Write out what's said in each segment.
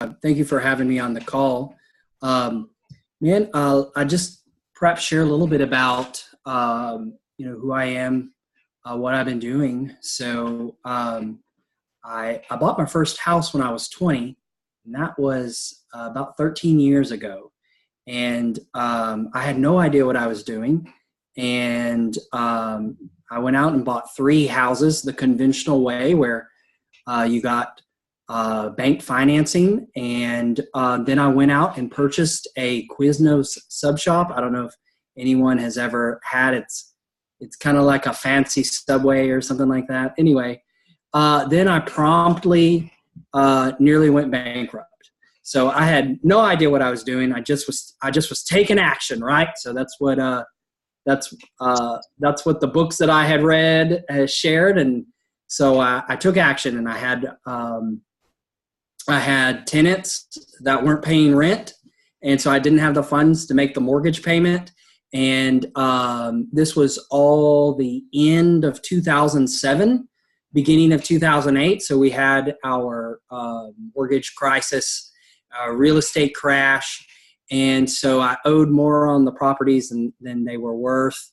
Thank you for having me on the call. I just perhaps share a little bit about, who I am, what I've been doing. I bought my first house when I was 20, and that was about 13 years ago. And I had no idea what I was doing. And I went out and bought 3 houses the conventional way, where you got bank financing, and then I went out and purchased a Quiznos sub shop. I don't know if anyone has ever had it. It's kind of like a fancy Subway or something like that. Anyway, then I promptly nearly went bankrupt. So I had no idea what I was doing. I just was taking action, right? So that's what the books that I had read shared, and so I took action, and I had tenants that weren't paying rent, and so I didn't have the funds to make the mortgage payment. And this was all the end of 2007, beginning of 2008. So we had our mortgage crisis, real estate crash, and so I owed more on the properties than they were worth,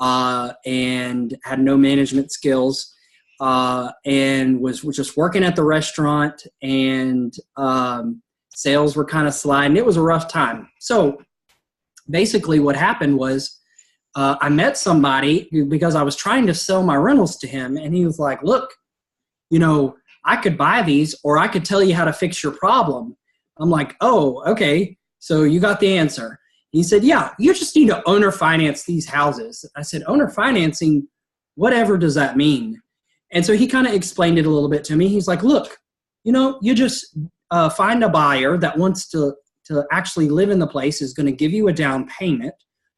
and had no management skills. And was just working at the restaurant, and sales were kind of sliding. It was a rough time. So basically what happened was I met somebody because I was trying to sell my rentals to him, and he was like, look, I could buy these, or I could tell you how to fix your problem. I'm like, oh, okay. So you got the answer. He said, yeah, you just need to owner finance these houses. I said, owner financing, whatever does that mean? And so he kind of explained it a little bit to me. He's like, look, you just find a buyer that wants to actually live in the place, is going to give you a down payment.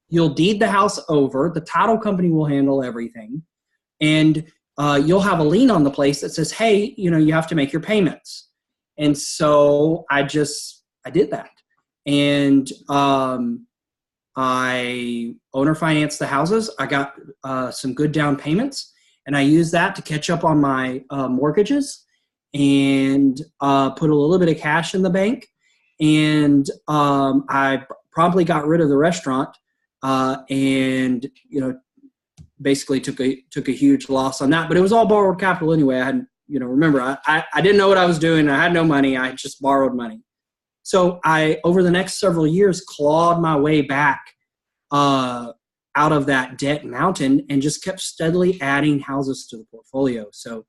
You'll deed the house over. The title company will handle everything. And you'll have a lien on the place that says, hey, you have to make your payments. And so I did that. And I owner financed the houses. I got some good down payments, and I used that to catch up on my mortgages, and put a little bit of cash in the bank. And I promptly got rid of the restaurant, and basically took a huge loss on that. But it was all borrowed capital anyway. I hadn't, remember, I didn't know what I was doing. I had no money. I just borrowed money. So I, over the next several years, clawed my way back out of that debt mountain, and just kept steadily adding houses to the portfolio. So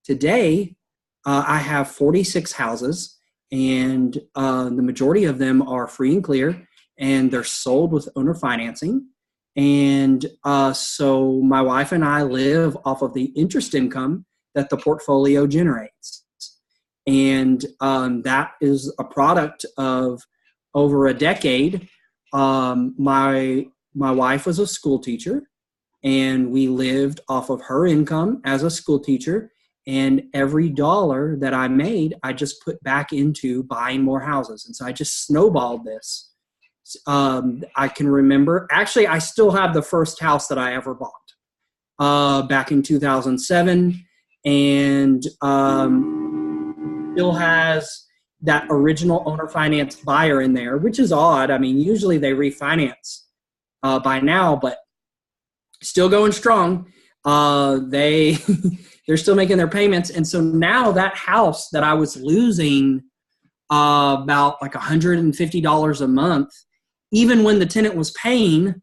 today I have 46 houses, and the majority of them are free and clear, and they're sold with owner financing. And so my wife and I live off of the interest income that the portfolio generates. And that is a product of over a decade. My wife was a school teacher, and we lived off of her income as a school teacher. And every dollar that I made, I just put back into buying more houses. And so I just snowballed this. I can remember, actually, I still have the first house that I ever bought back in 2007. And still has that original owner finance buyer in there, which is odd. I mean, usually they refinance by now, but still going strong. They're still making their payments. And so now that house that I was losing about like $150 a month, even when the tenant was paying,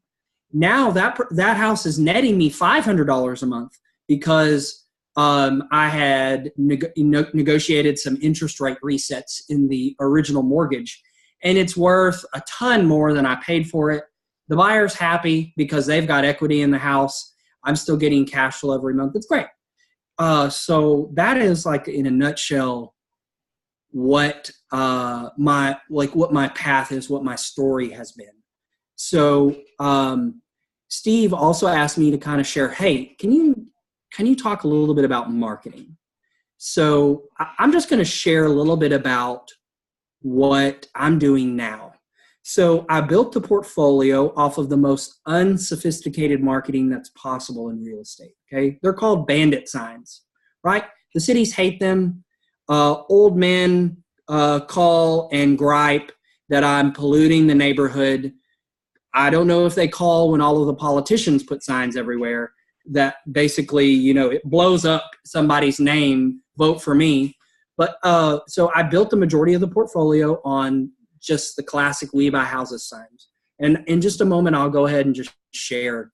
now that house is netting me $500 a month, because I had negotiated some interest rate resets in the original mortgage, and it's worth a ton more than I paid for it. The buyer's happy because they've got equity in the house. I'm still getting cash flow every month. It's great. So that is, like, in a nutshell, what my path is, what my story has been. So Steve also asked me to kind of share, hey, can you talk a little bit about marketing? So I'm just going to share a little bit about what I'm doing now. So I built the portfolio off of the most unsophisticated marketing that's possible in real estate. Okay, they're called bandit signs, right? The cities hate them. Old men call and gripe that I'm polluting the neighborhood. I don't know if they call when all of the politicians put signs everywhere that basically, it blows up somebody's name, vote for me. But so I built the majority of the portfolio on just the classic We Buy Houses signs. And in just a moment, I'll go ahead and just share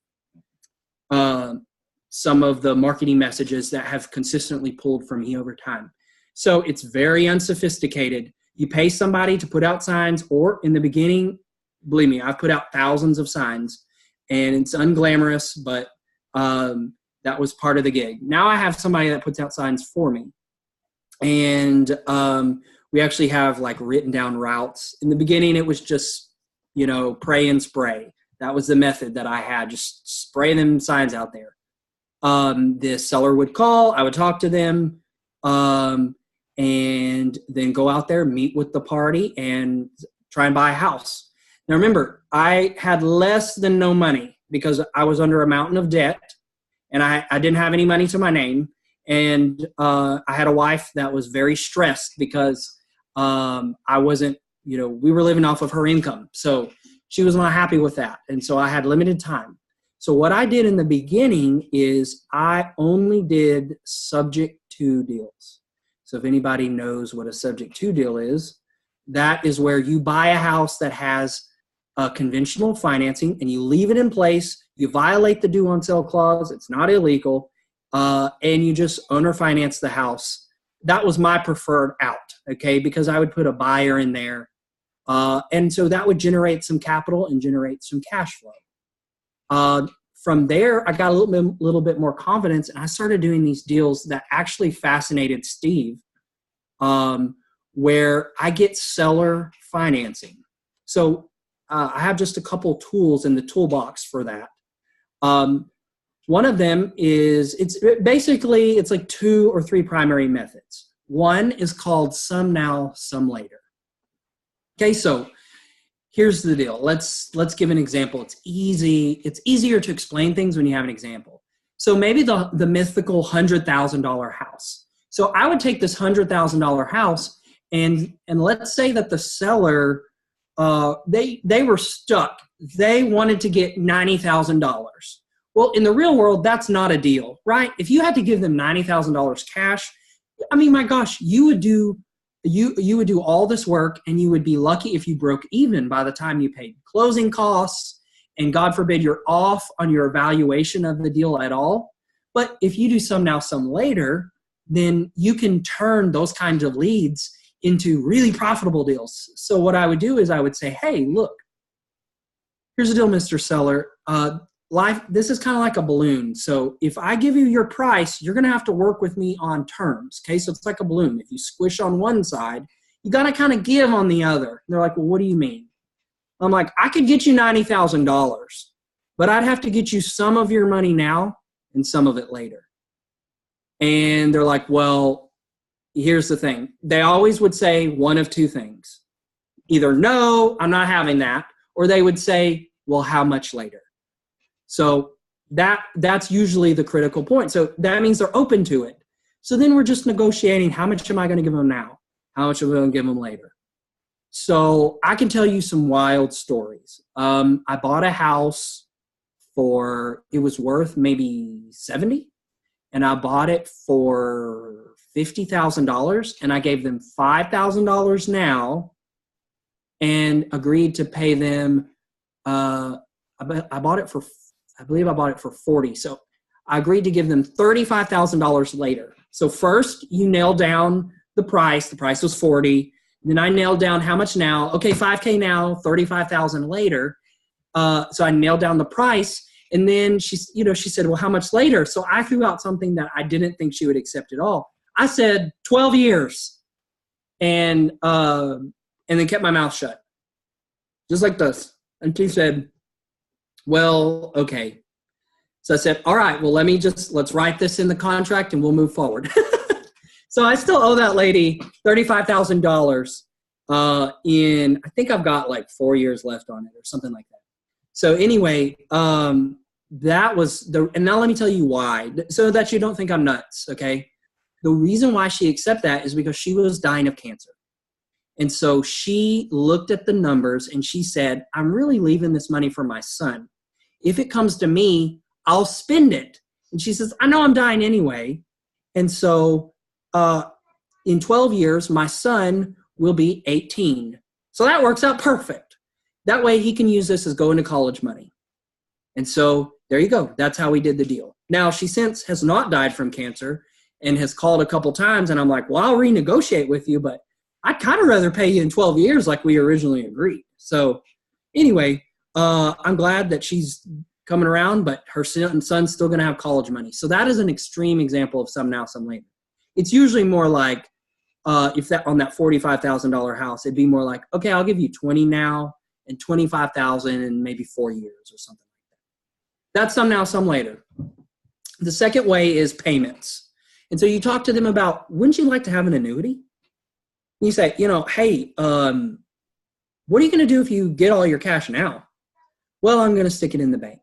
some of the marketing messages that have consistently pulled from me over time. So it's very unsophisticated. You pay somebody to put out signs, or in the beginning, believe me, I've put out thousands of signs, and it's unglamorous, but that was part of the gig. Now I have somebody that puts out signs for me. And we actually have like written down routes. In the beginning, it was just, pray and spray. That was the method that I had, just spray them signs out there. The seller would call, I would talk to them, and then go out there, meet with the party, and try and buy a house. Now remember, I had less than no money because I was under a mountain of debt, and I didn't have any money to my name. And I had a wife that was very stressed because I wasn't, we were living off of her income. So she was not happy with that. And so I had limited time. So what I did in the beginning is I only did subject to deals. So if anybody knows what a subject to deal is, that is where you buy a house that has conventional financing and you leave it in place. You violate the due on sale clause. It's not illegal. And you just owner finance the house. That was my preferred out, okay, because I would put a buyer in there. And so that would generate some capital and generate some cash flow. From there, I got a little bit more confidence, and I started doing these deals that actually fascinated Steve, where I get seller financing. So I have just a couple tools in the toolbox for that. One of them is, it's like 2 or 3 primary methods. One is called some now, some later. Okay, so here's the deal. Let's give an example. It's easier to explain things when you have an example. So maybe the mythical $100,000 house. So I would take this $100,000 house, and let's say that the seller, they were stuck. They wanted to get $90,000. Well, in the real world, that's not a deal, right? If you had to give them $90,000 cash, I mean, my gosh, you would do all this work, and you would be lucky if you broke even by the time you paid closing costs, and God forbid you're off on your evaluation of the deal at all. But if you do some now, some later, then you can turn those kinds of leads into really profitable deals. So what I would do is I would say, hey, look, here's a deal, Mr. Seller. This is kind of like a balloon. So if I give you your price, you're going to have to work with me on terms. Okay, so it's like a balloon. If you squish on one side, you got to kind of give on the other. And they're like, well, what do you mean? I'm like, I could get you $90,000, but I'd have to get you some of your money now and some of it later. And they're like, well, here's the thing. They always would say one of two things. Either, no, I'm not having that, or they would say, well, how much later? So that's usually the critical point. So that means they're open to it. So then we're just negotiating, how much am I going to give them now? How much am I going to give them later? So I can tell you some wild stories. I bought a house it was worth maybe $70,000, and I bought it for $50,000, and I gave them $5,000 now and agreed to pay them. I believe I bought it for $40,000. So I agreed to give them $35,000 later. So first you nail down the price. The price was $40,000. Then I nailed down how much now. Okay, $5,000 now, $35,000 later. So I nailed down the price. And then she said, well, how much later? So I threw out something that I didn't think she would accept at all. I said 12 years, and then kept my mouth shut, just like this. And she said, well, okay. So I said, all right, well, let's write this in the contract and we'll move forward. So I still owe that lady $35,000 I think I've got like 4 years left on it or something like that. So anyway, that was and now let me tell you why, so that you don't think I'm nuts, okay? The reason why she accepted that is because she was dying of cancer. And so she looked at the numbers and she said, I'm really leaving this money for my son. If it comes to me, I'll spend it. And she says, I know I'm dying anyway. And so in 12 years, my son will be 18. So that works out perfect. That way he can use this as going to college money. And so there you go. That's how we did the deal. Now, she since has not died from cancer and has called a couple times. And I'm like, well, I'll renegotiate with you, but I'd kind of rather pay you in 12 years like we originally agreed. So anyway, I'm glad that she's coming around, but her son's still going to have college money. So that is an extreme example of some now, some later. It's usually more like, if that on that $45,000 house, it'd be more like, okay, I'll give you 20 now and 25,000 in maybe 4 years or something like that. That's some now, some later. The second way is payments. And so you talk to them about, wouldn't you like to have an annuity? You say, hey, what are you going to do if you get all your cash now? Well, I'm going to stick it in the bank.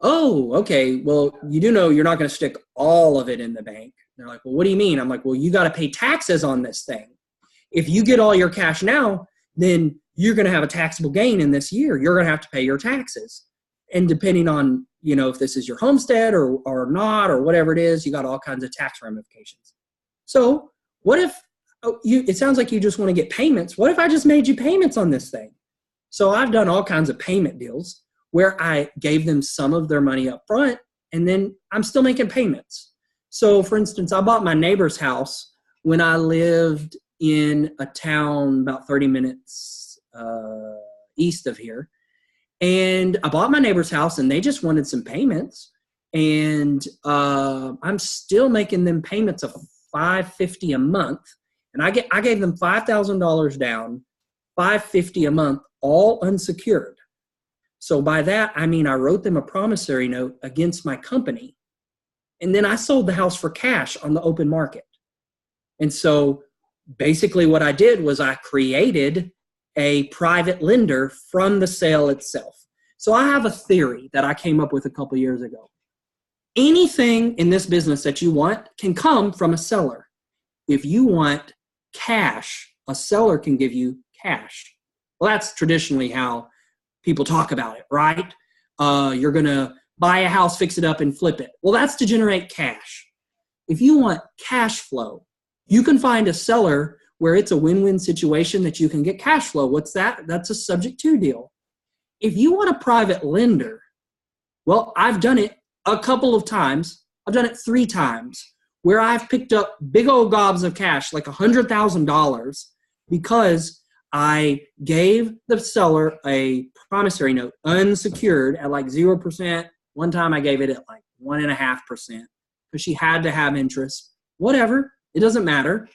Oh, okay. Well, you do know you're not going to stick all of it in the bank. They're like, well, what do you mean? I'm like, well, you got to pay taxes on this thing. If you get all your cash now, then you're going to have a taxable gain in this year. You're going to have to pay your taxes. And depending on, if this is your homestead or not, or whatever it is, you got all kinds of tax ramifications. So what if it sounds like you just want to get payments. What if I just made you payments on this thing? So I've done all kinds of payment deals where I gave them some of their money up front, and then I'm still making payments. So for instance, I bought my neighbor's house when I lived in a town about 30 minutes east of here. And I bought my neighbor's house and they just wanted some payments. And I'm still making them payments of $550 a month. And I gave them $5,000 down, $550 a month, all unsecured. So by that, I mean, I wrote them a promissory note against my company. And then I sold the house for cash on the open market. And so basically what I did was I created a private lender from the sale itself. So I have a theory that I came up with a couple years ago. Anything in this business that you want can come from a seller. If you want cash, a seller can give you cash. Well, that's traditionally how people talk about it, right? You're going to buy a house, fix it up, and flip it. Well, that's to generate cash. If you want cash flow, you can find a seller where it's a win-win situation that you can get cash flow. What's that? That's a subject to deal. If you want a private lender, well, I've done it a couple of times. I've done it 3 times where I've picked up big old gobs of cash, like $100,000, because I gave the seller a promissory note, unsecured, at like 0%. One time I gave it at like 1.5% because she had to have interest. Whatever, it doesn't matter.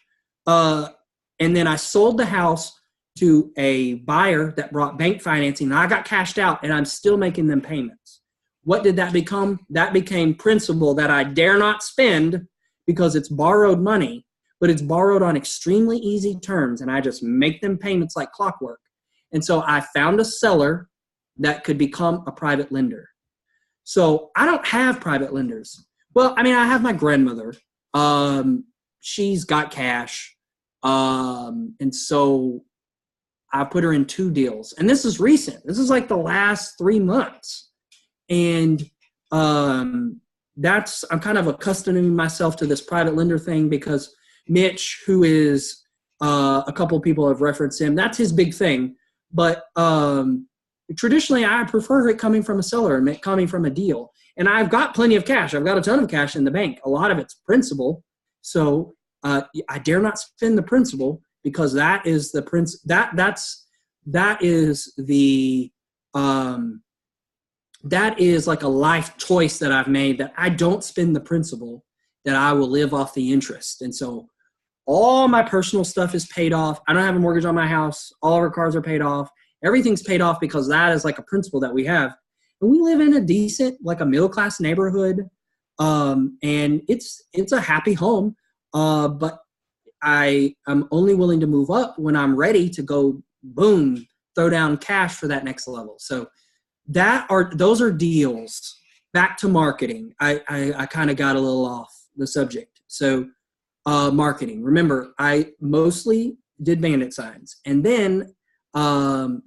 And then I sold the house to a buyer that brought bank financing, and I got cashed out, and I'm still making them payments. What did that become? That became principal that I dare not spend because it's borrowed money, but it's borrowed on extremely easy terms, and I just make them payments like clockwork. And so I found a seller that could become a private lender. So I don't have private lenders. Well, I mean, I have my grandmother. She's got cash. And so I put her in 2 deals. And this is recent. This is like the last 3 months. And I'm kind of accustoming myself to this private lender thing because Mitch, who is a couple of people have referenced him, that's his big thing. But traditionally, I prefer it coming from a seller and coming from a deal. And I've got plenty of cash. I've got a ton of cash in the bank. A lot of it's principal. So I dare not spend the principal because that is the that is like a life choice that I've made, that I don't spend the principal, that I will live off the interest. And so all my personal stuff is paid off. I don't have a mortgage on my house. All of our cars are paid off. Everything's paid off because that is like a principle that we have. And we live in a decent, like a middle-class neighborhood. And it's a happy home. But I am only willing to move up when I'm ready to go, boom, throw down cash for that next level. So those are deals. Back to marketing. I kind of got a little off the subject. So marketing. Remember, I mostly did bandit signs. And then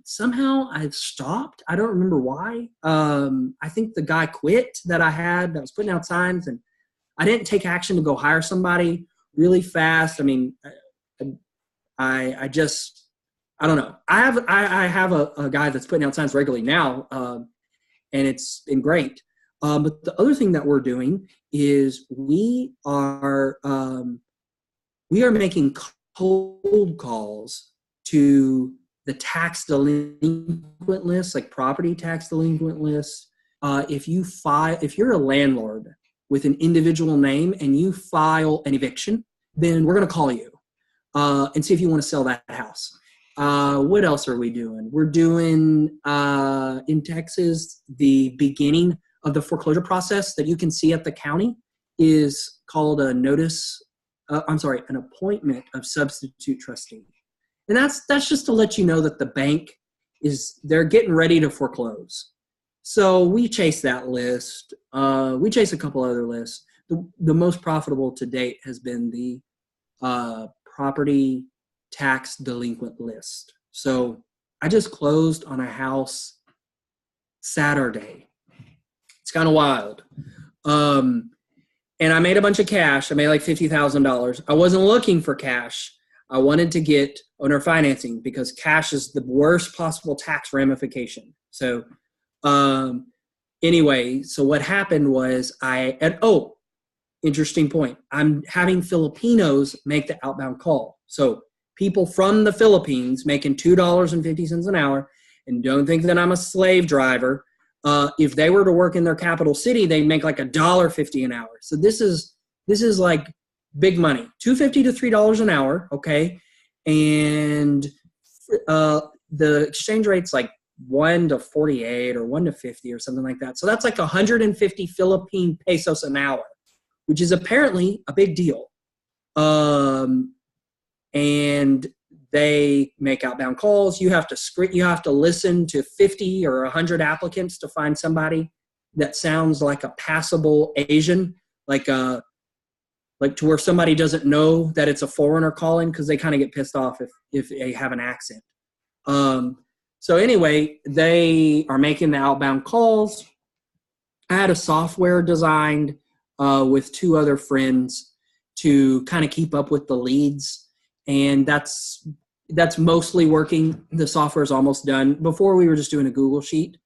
somehow I've stopped. I don't remember why. I think the guy quit that I had that was putting out signs, and I didn't take action to go hire somebody really fast. I mean, I just, I don't know. I have a guy that's putting out signs regularly now, and it's been great. But the other thing that we're doing is we are making cold calls to the tax delinquent list, like property tax delinquent list. If you're a landlord with an individual name and you file an eviction, then we're going to call you and see if you want to sell that house. What else are we doing? We're doing in Texas, the beginning of the foreclosure process that you can see at the county is called an appointment of substitute trustee. And that's just to let you know that the bank they're getting ready to foreclose. So we chase that list. We chase a couple other lists. The most profitable to date has been the property tax delinquent list. So I just closed on a house Saturday. It's kind of wild. And I made a bunch of cash. I made like $50,000. I wasn't looking for cash. I wanted to get owner financing because cash is the worst possible tax ramification. So anyway, so what happened was interesting point. I'm having Filipinos make the outbound call. So people from the Philippines making $2.50 an hour, and don't think that I'm a slave driver. If they were to work in their capital city, they'd make like $1.50 an hour. So this is like big money, $2.50 to $3 an hour. Okay. And the exchange rate's like 1 to 48 or 1 to 50 or something like that. So that's like 150 Philippine pesos an hour, which is apparently a big deal. And they make outbound calls. You have to listen to 50 or 100 applicants to find somebody that sounds like a passable Asian, like to where somebody doesn't know that it's a foreigner calling, because they kind of get pissed off if they have an accent. So anyway, they are making the outbound calls. I had a software designed with 2 other friends to kind of keep up with the leads, and that's mostly working. The software is almost done. Before we were just doing a Google sheet.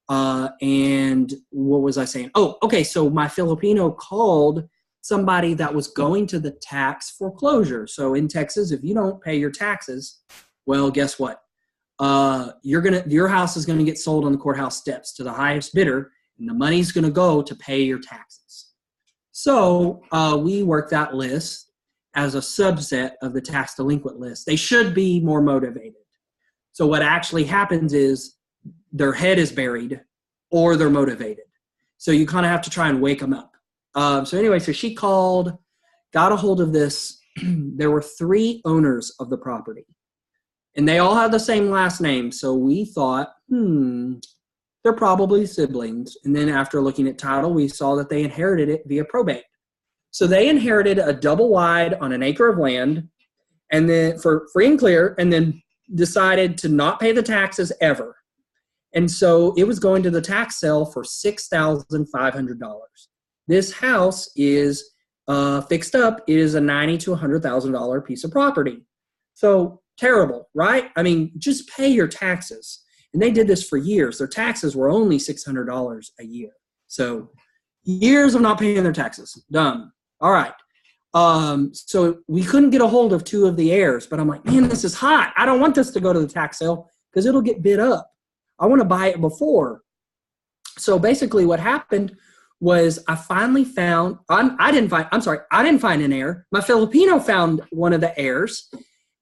And what was I saying? Oh, okay. So my Filipino called somebody that was going to the tax foreclosure. So in Texas, if you don't pay your taxes, well, guess what? Your house is going to get sold on the courthouse steps to the highest bidder, and the money's going to go to pay your taxes. So we work that list as a subset of the tax delinquent list. They should be more motivated. So what actually happens is their head is buried or they're motivated. So you kind of have to try and wake them up. So anyway, so she called, got a hold of this. There were 3 owners of the property, and they all had the same last name. So we thought, they're probably siblings. And then after looking at title, we saw that they inherited it via probate. So they inherited a double wide on an acre of land, and then for free and clear, and then decided to not pay the taxes ever. And so it was going to the tax sale for $6,500. This house is fixed up. It is a $90,000 to $100,000 piece of property. So terrible, right? I mean, just pay your taxes. And they did this for years. Their taxes were only $600 a year. So years of not paying their taxes. Dumb. All right. So we couldn't get a hold of 2 of the heirs, but I'm like, man, this is hot. I don't want this to go to the tax sale because it'll get bid up. I want to buy it before. So basically what happened was I finally found, I didn't find an heir. My Filipino found one of the heirs,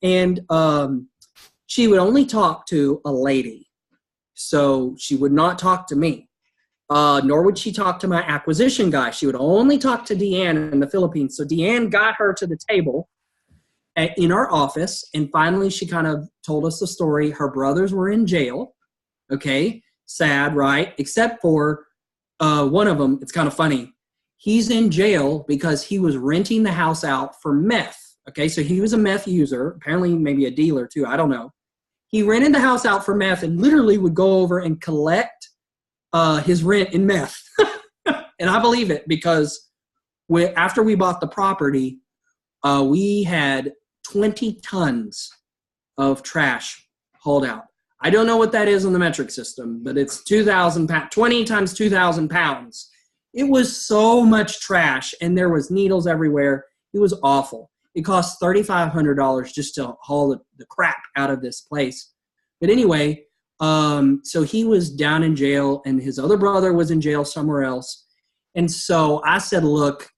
and she would only talk to a lady. So she would not talk to me. Nor would she talk to my acquisition guy. She would only talk to Deanne in the Philippines. So Deanne got her to the table in our office, and finally she kind of told us the story. Her brothers were in jail. Okay, sad, right? Except for one of them. It's kind of funny. He's in jail because he was renting the house out for meth. Okay, so he was a meth user, apparently maybe a dealer too, I don't know. He rented the house out for meth and literally would go over and collect his rent in meth. And I believe it because after we bought the property, we had 20 tons of trash hauled out. I don't know what that is on the metric system, but it's 2,000 pounds, 20 times 2,000 pounds. It was so much trash, and there was needles everywhere. It was awful. It cost $3,500 just to haul the crap out of this place. But anyway, so he was down in jail, and his other brother was in jail somewhere else. And so I said, look,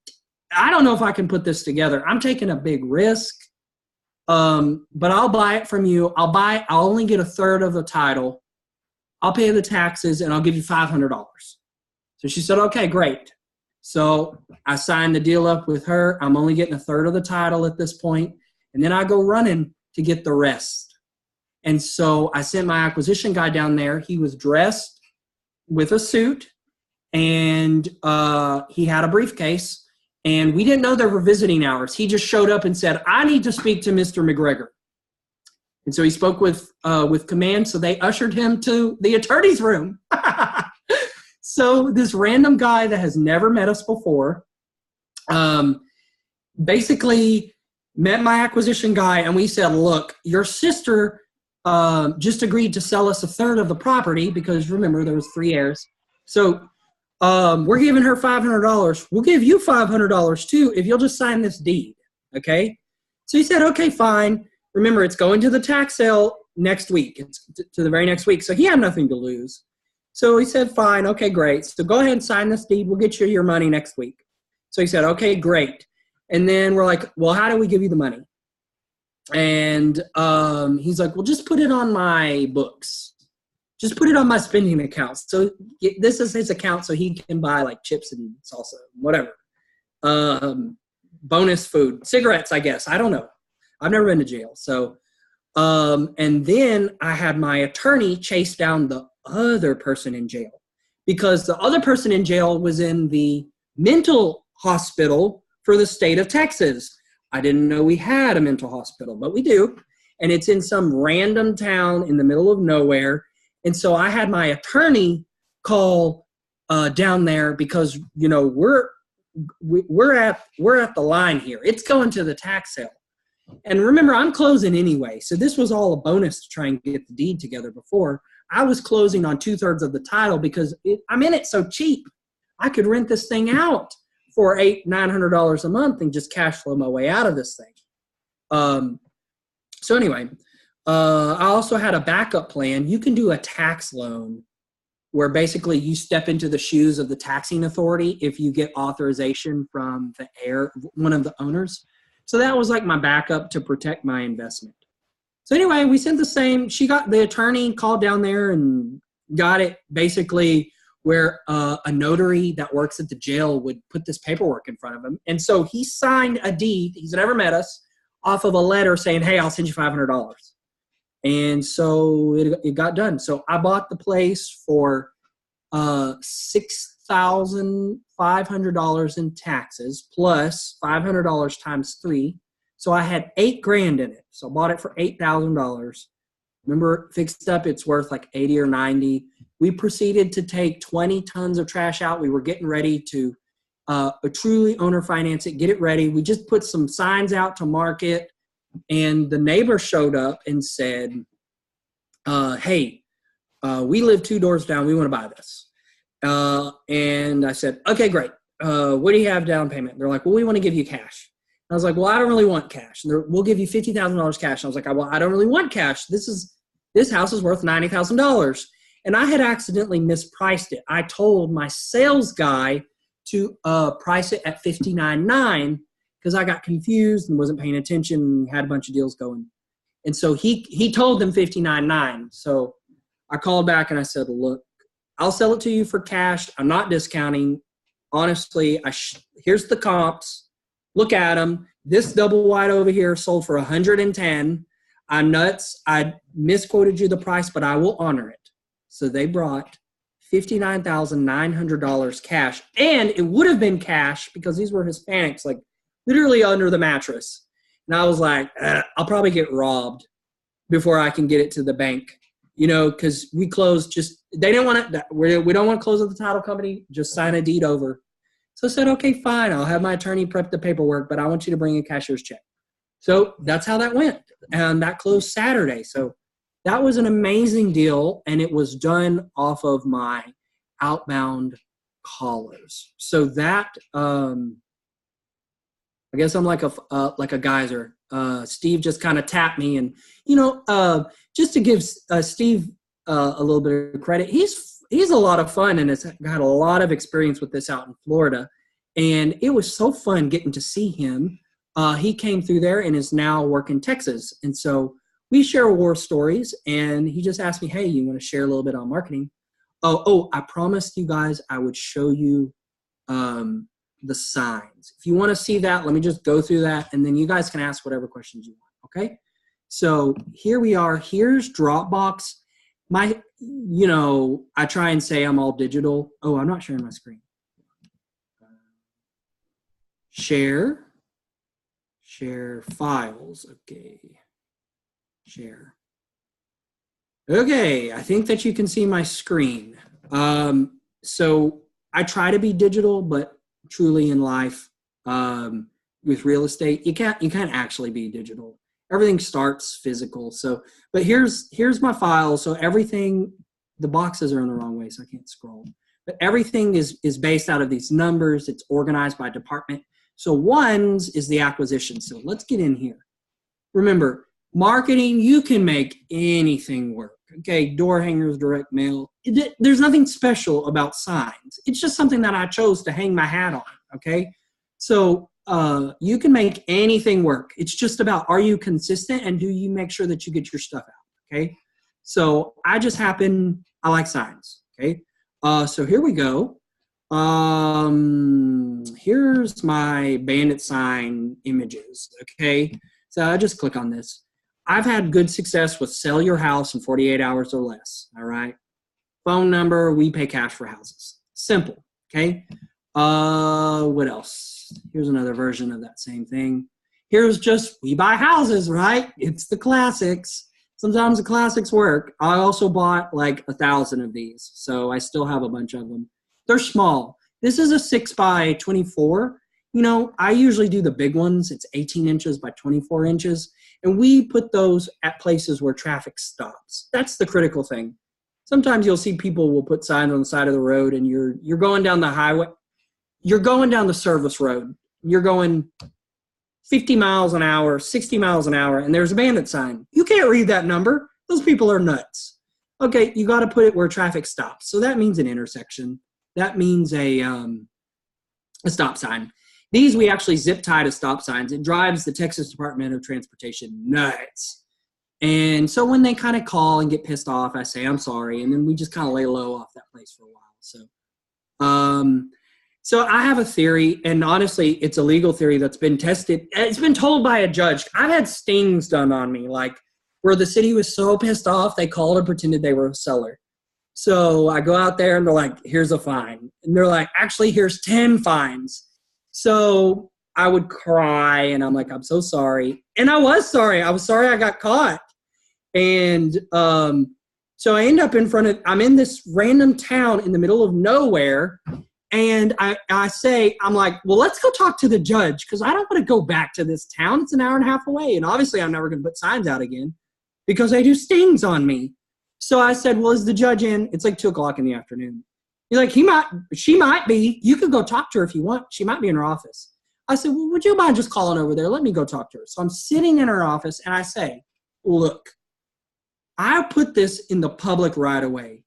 I don't know if I can put this together. I'm taking a big risk, but I'll buy it from you. I'll only get a third of the title. I'll pay the taxes, and I'll give you $500. So she said, okay, great. So I signed the deal up with her. I'm only getting a third of the title at this point, and then I go running to get the rest. And so I sent my acquisition guy down there. He was dressed with a suit, and he had a briefcase. And we didn't know there were visiting hours. He just showed up and said, I need to speak to Mr. McGregor. And so he spoke with command, so they ushered him to the attorney's room. So this random guy that has never met us before basically met my acquisition guy, and we said, look, your sister just agreed to sell us a third of the property because, remember, there was 3 heirs. So we're giving her $500. We'll give you $500 too if you'll just sign this deed, okay? So he said, okay, fine. Remember, it's going to the tax sale next week. It's to the very next week. So he had nothing to lose. So he said, fine, okay, great. So go ahead and sign this deed. We'll get you your money next week. So he said, okay, great. And then we're like, well, how do we give you the money? And he's like, well, just put it on my books. Just put it on my spending account. So this is his account so he can buy like chips and salsa, whatever. Bonus food, cigarettes, I guess. I don't know. I've never been to jail. So, and then I had my attorney chase down the other person in jail because the other person in jail was in the mental hospital for the state of Texas. I didn't know we had a mental hospital, but we do. And it's in some random town in the middle of nowhere. And so I had my attorney call down there because, you know, we're at the line here. It's going to the tax sale. And remember, I'm closing anyway. So this was all a bonus to try and get the deed together before. I was closing on 2/3 of the title because I'm in it so cheap. I could rent this thing out for $800-900 a month and just cash flow my way out of this thing. So anyway, I also had a backup plan. You can do a tax loan where basically you step into the shoes of the taxing authority if you get authorization from the heir, one of the owners. So that was like my backup to protect my investment. So anyway, we sent the same. The attorney called down there and got it basically where a notary that works at the jail would put this paperwork in front of him. And so he signed a deed. He's never met us off of a letter saying, hey, I'll send you $500. And so it got done. So I bought the place for $6,500 in taxes plus $500 times 3. So I had $8,000 in it. So I bought it for $8,000. Remember, fixed up, it's worth like 80 or 90. We proceeded to take 20 tons of trash out. We were getting ready to truly owner finance it, get it ready. We just put some signs out to market. And the neighbor showed up and said, hey, we live 2 doors down. We want to buy this. And I said, okay, great. What do you have down payment? They're like, well, we want to give you cash. I was like, well, I don't really want cash. And we'll give you $50,000 cash. I was like, well, I don't really want cash. This house is worth $90,000. And I had accidentally mispriced it. I told my sales guy to price it at $59,900 because I got confused and wasn't paying attention and had a bunch of deals going. And so he told them $59,900. So I called back and I said, look, I'll sell it to you for cash. I'm not discounting. Honestly, here's the comps. Look at them. This double wide over here sold for $110. I'm nuts. I misquoted you the price, but I will honor it. So they brought $59,900 cash. And it would have been cash because these were Hispanics, like literally under the mattress. And I was like, I'll probably get robbed before I can get it to the bank, because we closed they didn't want to, we don't want to close at the title company, just sign a deed over. So I said, okay, fine. I'll have my attorney prep the paperwork, but I want you to bring a cashier's check. So that's how that went. And that closed Saturday. So that was an amazing deal. And it was done off of my outbound callers. So that, I guess I'm like a geyser. Steve just kind of tapped me, and just to give Steve a little bit of credit, he's a lot of fun and has got a lot of experience with this out in Florida, and it was so fun getting to see him. He came through there and is now working Texas, and so we share war stories. And he just asked me, "Hey, you want to share a little bit on marketing?" Oh, I promised you guys I would show you the signs. If you want to see that, let me just go through that, and then you guys can ask whatever questions you want, okay? So here we are. Here's Dropbox. I try and say I'm all digital. Oh, I'm not sharing my screen. Share files. Okay. Share. Okay, I think that you can see my screen. So I try to be digital, but truly in life, with real estate, you can't actually be digital. Everything starts physical. So, but here's my file. So everything, the boxes are in the wrong way, so I can't scroll. But everything is based out of these numbers. It's organized by department. So ones is the acquisition. So let's get in here. Remember, marketing, you can make anything work. Okay, door hangers, direct mail. There's nothing special about signs. It's just something that I chose to hang my hat on, okay? So you can make anything work. It's just about, are you consistent, and do you make sure that you get your stuff out, okay? So I like signs, okay? So here we go. Here's my bandit sign images, okay? So I just click on this. I've had good success with sell your house in 48 hours or less, all right? Phone number, we pay cash for houses. Simple, okay? What else? Here's another version of that same thing. Here's just, we buy houses, right? It's the classics. Sometimes the classics work. I also bought like 1,000 of these, so I still have a bunch of them. They're small. This is a 6x24. I usually do the big ones. It's 18 inches by 24 inches. And we put those at places where traffic stops. That's the critical thing. Sometimes you'll see people will put signs on the side of the road, and you're going down the highway. You're going down the service road. You're going 50 miles an hour, 60 miles an hour, and there's a bandit sign. You can't read that number. Those people are nuts. Okay, you got to put it where traffic stops. So that means an intersection. That means a stop sign. These we actually zip tie to stop signs. It drives the Texas Department of Transportation nuts. And so when they kind of call and get pissed off, I say, I'm sorry. And then we just kind of lay low off that place for a while. So I have a theory, and honestly, it's a legal theory that's been tested. It's been told by a judge. I've had stings done on me, like where the city was so pissed off, they called and pretended they were a seller. So I go out there and they're like, here's a fine. And they're like, actually, here's 10 fines. So I would cry, and I'm like, I'm so sorry. And I was sorry. I was sorry I got caught. And so I end up I'm in this random town in the middle of nowhere. And I'm like, well, let's go talk to the judge, because I don't want to go back to this town. It's an hour and a half away. And obviously I'm never going to put signs out again because they do stings on me. So I said, well, is the judge in? It's like 2:00 in the afternoon. He's like, she might be. You could go talk to her if you want. She might be in her office. I said, well, would you mind just calling over there? Let me go talk to her. So I'm sitting in her office, and I say, look, I put this in the public right away.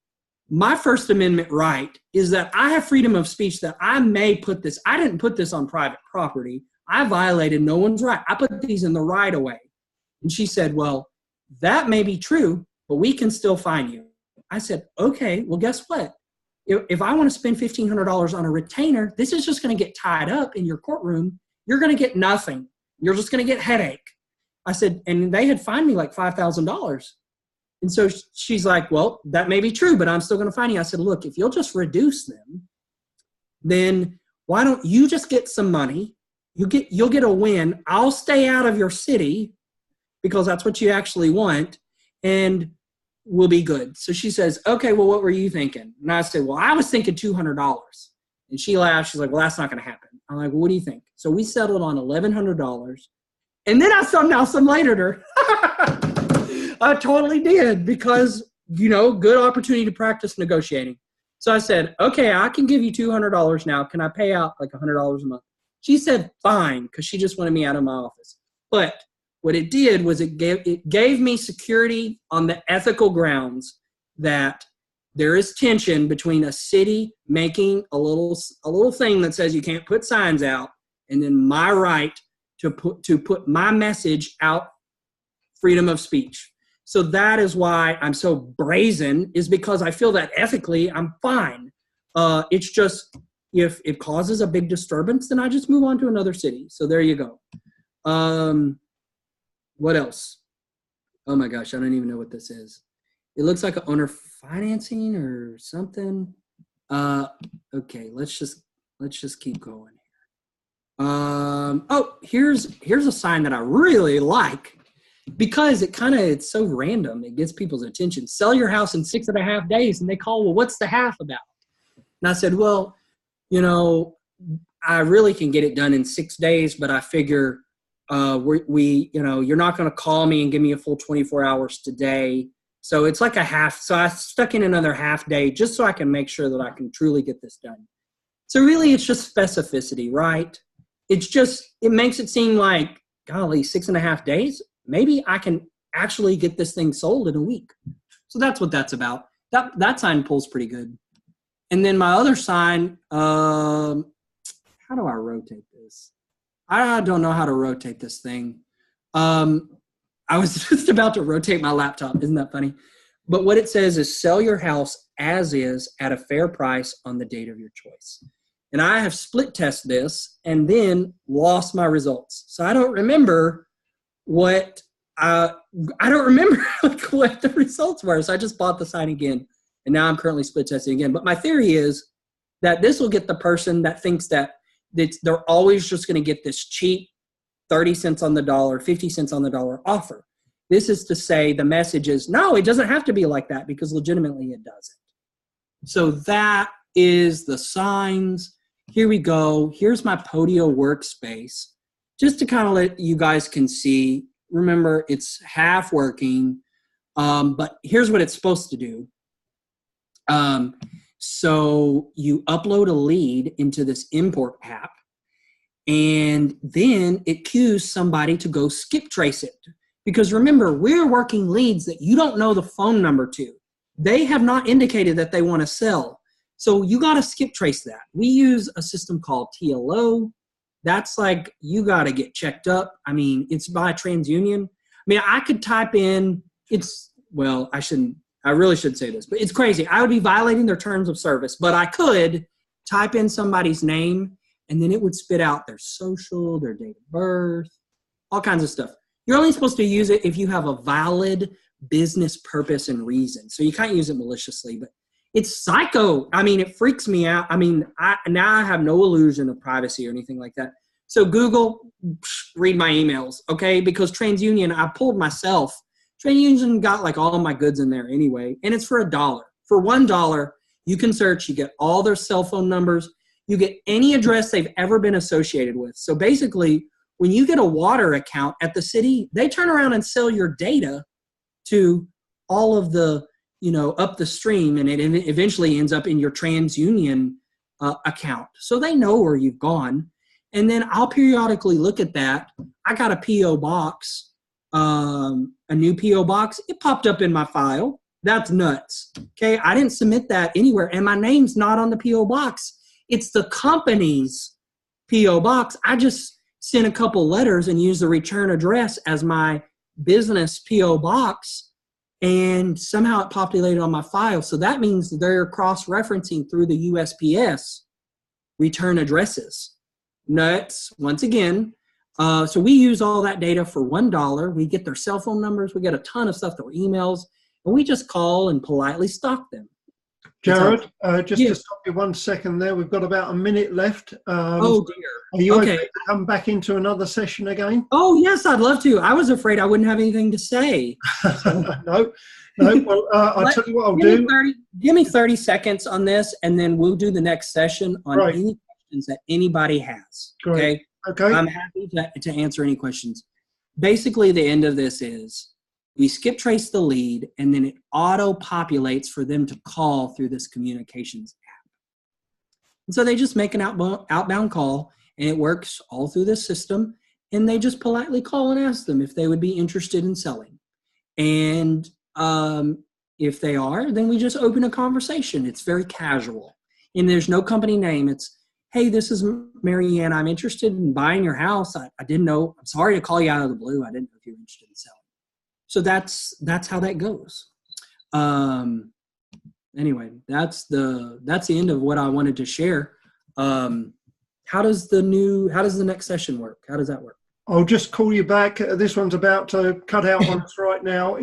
My First Amendment right is that I have freedom of speech, that I may put this. I didn't put this on private property. I violated no one's right. I put these in the right of way. And she said, well, that may be true, but we can still fine you. I said, okay, well, guess what? If I want to spend $1,500 on a retainer, this is just going to get tied up in your courtroom. You're going to get nothing. You're just going to get headache. I said, and they had fined me like $5,000. And so she's like, well, that may be true, but I'm still going to fine you. I said, look, if you'll just reduce them, then why don't you just get some money? you'll get a win. I'll stay out of your city because that's what you actually want, and we'll be good. So she says, okay, well, what were you thinking? And I said, well, I was thinking $200. And she laughed. She's like, well, that's not going to happen. I'm like, well, what do you think? So we settled on $1,100. And then I somehow latered her. I totally did because, good opportunity to practice negotiating. So I said, okay, I can give you $200 now. Can I pay out like $100 a month? She said, fine, because she just wanted me out of my office. But what it did was it gave me security on the ethical grounds that there is tension between a city making a little thing that says you can't put signs out, and then my right to put my message out, freedom of speech. So that is why I'm so brazen, is because I feel that ethically I'm fine. It's just if it causes a big disturbance, then I just move on to another city. So there you go. What else? Oh my gosh, I don't even know what this is. It looks like an owner financing or something. Okay, let's just keep going here. Oh, here's a sign that I really like because it's so random. It gets people's attention. Sell your house in 6.5 days, and they call, well, what's the half about? And I said, well, I really can get it done in 6 days, but I figure you're not going to call me and give me a full 24 hours today. So it's like a half. So I stuck in another half day just so I can make sure that I can truly get this done. So really it's just specificity, right? It makes it seem like, golly, 6.5 days, maybe I can actually get this thing sold in a week. So that's what that's about. That sign pulls pretty good. And then my other sign, how do I rotate this? I don't know how to rotate this thing. I was just about to rotate my laptop. Isn't that funny? But what it says is sell your house as is at a fair price on the date of your choice. And I have split test this and then lost my results. So I don't remember what what the results were. So I just bought the sign again. And now I'm currently split testing again. But my theory is that this will get the person that thinks that they're always just going to get this cheap 30 cents on the dollar, 50 cents on the dollar offer. This is to say the message is, no, it doesn't have to be like that because legitimately it doesn't. So that is the signs. Here we go. Here's my Podio workspace. Just to kind of let you guys can see, remember it's half working, but here's what it's supposed to do. So you upload a lead into this import app, and then it cues somebody to go skip trace it. Because remember, we're working leads that you don't know the phone number to. They have not indicated that they want to sell. So you got to skip trace that. We use a system called TLO. That's like, you got to get checked up. I mean, it's by TransUnion. I mean, I could type in, I really should say this, but it's crazy. I would be violating their terms of service, but I could type in somebody's name and then it would spit out their social, their date of birth, all kinds of stuff. You're only supposed to use it if you have a valid business purpose and reason. So you can't use it maliciously, but it's psycho. I mean, it freaks me out. I mean, now I have no illusion of privacy or anything like that. So Google, read my emails, okay? Because TransUnion, I pulled myself. TransUnion got like all of my goods in there anyway, and it's for $1. For $1, you can search, you get all their cell phone numbers, you get any address they've ever been associated with. So basically, when you get a water account at the city, they turn around and sell your data to all of the, up the stream, and it eventually ends up in your TransUnion account. So they know where you've gone. And then I'll periodically look at that. I got a P.O. box, a new P.O. box. It popped up in my file. That's nuts. Okay, I didn't submit that anywhere, and my name's not on the P.O. box. It's the company's P.O. box. I just sent a couple letters and used the return address as my business P.O. box, and somehow it populated on my file. So that means they're cross-referencing through the USPS return addresses. Nuts, once again. So we use all that data for $1. We get their cell phone numbers. We get a ton of stuff, their emails, and we just call and politely stalk them. Jared, just Yeah. to stop you 1 second there, we've got about a minute left. Oh dear. Are you Okay. okay to come back into another session again? Oh yes, I'd love to. I was afraid I wouldn't have anything to say. So, No. Well, I'll tell you what I'll do. Give me 30 seconds on this, and then we'll do the next session on Right. any questions that anybody has. Great. Okay. I'm happy to answer any questions. Basically, the end of this is we skip trace the lead, and then it auto-populates for them to call through this communications app. And so they just make an outbound call, and it works all through this system, and they just politely call and ask them if they would be interested in selling. And if they are, then we just open a conversation. It's very casual. And there's no company name. It's, hey, this is Mary Ann. I'm interested in buying your house. I didn't know. I'm sorry to call you out of the blue. I didn't know if you were interested in selling. So that's how that goes. Anyway, that's the end of what I wanted to share. How does the next session work? How does that work? I'll just call you back. This one's about to cut out on us right now.